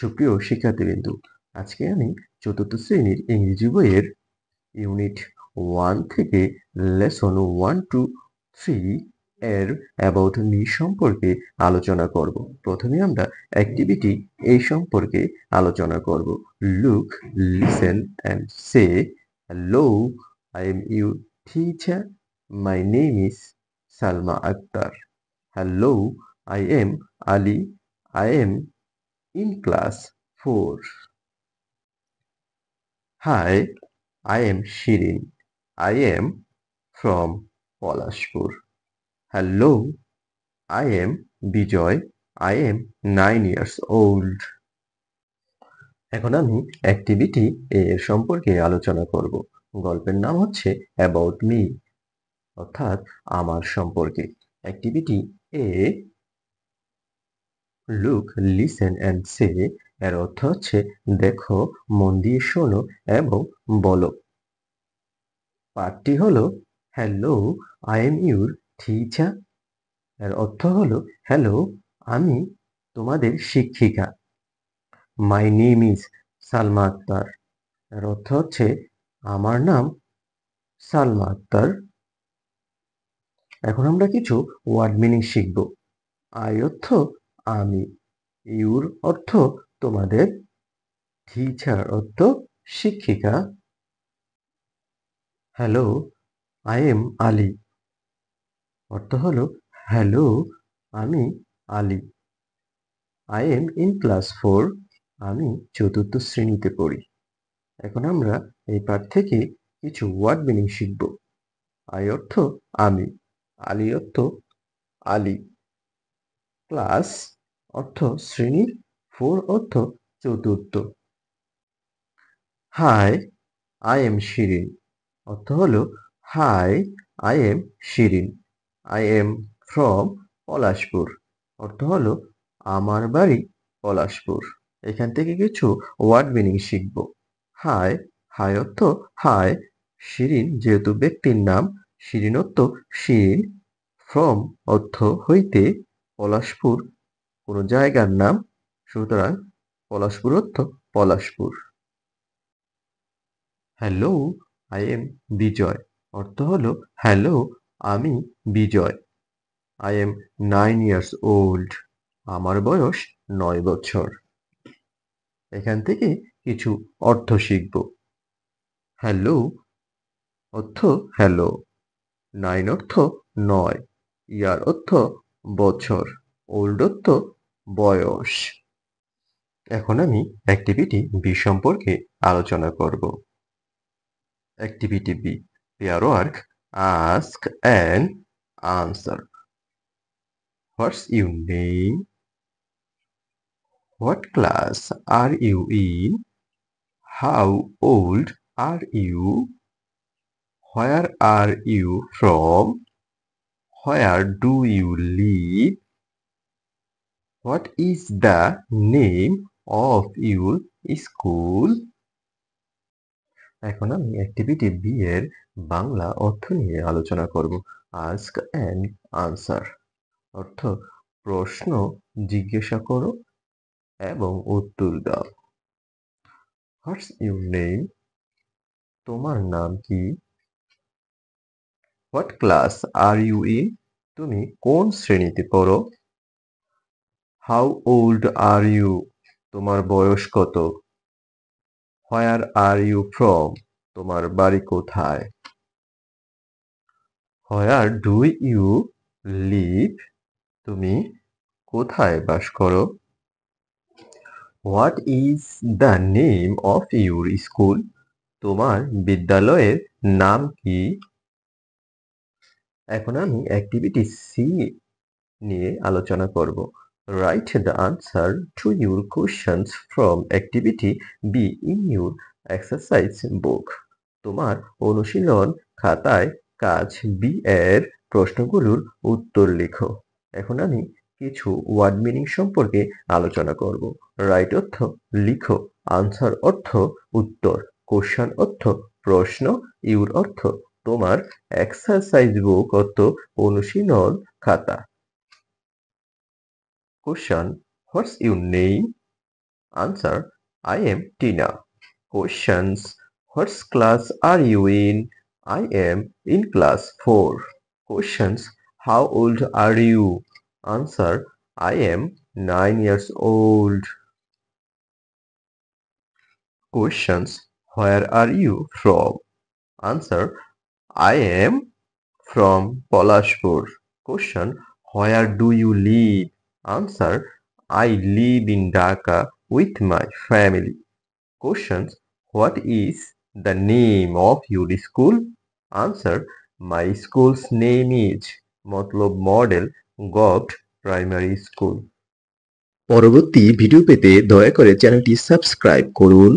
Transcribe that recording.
সুপ্রিয় শিক্ষার্থীবৃন্দু, আজকে আমি চতুর্থ শ্রেণীর ইংরেজি বইয়ের ইউনিট 1 থেকে লেসন 1 টু 3 এর অ্যাবাউট মি সম্পর্কে আলোচনা করব। প্রথমে আমরা অ্যাক্টিভিটি এ সম্পর্কে আলোচনা করব। Look, listen and say hello, I am your teacher, my name is Salma Akter. Hello, I am Ali, I am in class 4. Hi, I am Shirin. I am from Polashpur. Hello, I am Bijoy. I am 9 years old. এখন আমি activity এর সম্পর্কে আলোচনা করব। গল্পের নাম হচ্ছে about me, অর্থাৎ আমার সম্পর্কে। Activity A, look, listen and say এর অর্থ হচ্ছে দেখো, মন দিয়ে শোনো এবং বলো। পাঠটি হলো hello, I am your teacher. এর অর্থ হলো হ্যালো, আমি তোমাদের শিক্ষিকা। My name is Salma Akter. এর অর্থ হচ্ছে আমার নাম সালমা আক্তার। এখন আমরা কিছু ওয়ার্ড মিনিং শিখব। আই অর্থ আমি, ইউর অর্থ তোমাদের, টিচার অর্থ শিক্ষিকা। Hello, I am Ali. অর্থ হলো হ্যালো, আমি Ali. I M in class 4। আমি চতুর্থ শ্রেণীতে পড়ি। এখন আমরা এই পাঠ থেকে কিছু ওয়ার্ড মিনিং শিখব। আই অর্থ আমি, আলী অর্থ আলী, ক্লাস অর্থ শ্রেণী, 4 অর্থ চতুর্থ। Hi, I am Shirin. অর্থ হলো hi, I am Shirin. I am from Palashpur. অর্থ হলো আমার বাড়ি পলাশপুর। এখান থেকে কিছু ওয়ার্ড মিনিং শিখব। হাই, হাই অর্থ হাই। শিরিন যেহেতু ব্যক্তির নাম, শিরিন অর্থ শিরিন। ফ্রম অর্থ হইতে, পলাশপুর কোনো জায়গার নাম, সুতরাং পলাশপুর অর্থ Palashpur. Hello, I am Bijoy. অর্থ হলো হ্যালো, আমি Bijoy. I am 9 years old. আমার বয়স 9 বছর। এখান থেকে কিছু অর্থ শিখব। হ্যালো অর্থ হ্যালো, 9 অর্থ 9, ইয়ার অর্থ বছর, ওল্ড অর্থ বয়স। এখন আমি অ্যাক্টিভিটি বি সম্পর্কে আলোচনা করব। Activity B, pair work, ask and answer. What's your name? What class are you in? How old are you? Where are you from? Where do you live? What is the name of your school? এখন আমি activity B এর বাংলা অর্থ নিয়ে আলোচনা করব। Ask and answer অর্থ প্রশ্ন জিজ্ঞাসা করো এবং উত্তর দাও। What's your name? তোমার নাম কি? What class are you in? তুমি কোন শ্রেণীতে পড়ো? How old are you? তোমার বয়স কত? Where are you from? তোমার বাড়ি কোথায়? Where do you live? তুমি কোথায় বাস করো? What is the name of your school? তোমার বিদ্যালয়ের নাম কি? এখন আমি অ্যাক্টিভিটি সি নিয়ে আলোচনা করব। Write the answer to your questions from activity be in your exercise বুক। তোমার অনুশীলন খাতায় কাজ বি এর প্রশ্নগুলোর উত্তর লিখো। এখন আমি কিছু ওয়ার্ড মিনিং সম্পর্কে আলোচনা করব। রাইট অর্থ লিখো, আনসার অর্থ উত্তর, কোশ্চেন অর্থ প্রশ্ন, ইউর অর্থ তোমার, এক্সারসাইজ বুক অর্থ অনুশীলন খাতা। Question: What's your name? Answer: I am Tina. Questions: what class are you in? I am in class 4. Questions: how old are you? Answer: I am 9 years old. Questions: where are you from? Answer: I am from Polashpur. Question: where do you live? Answer: I live in Dhaka with my family. Questions: what is the name of your school? Answer: my school's name is Matlab Model Govt Primary School. পরবর্তী video পেতে দয়া করে চ্যানেলটি subscribe করুন।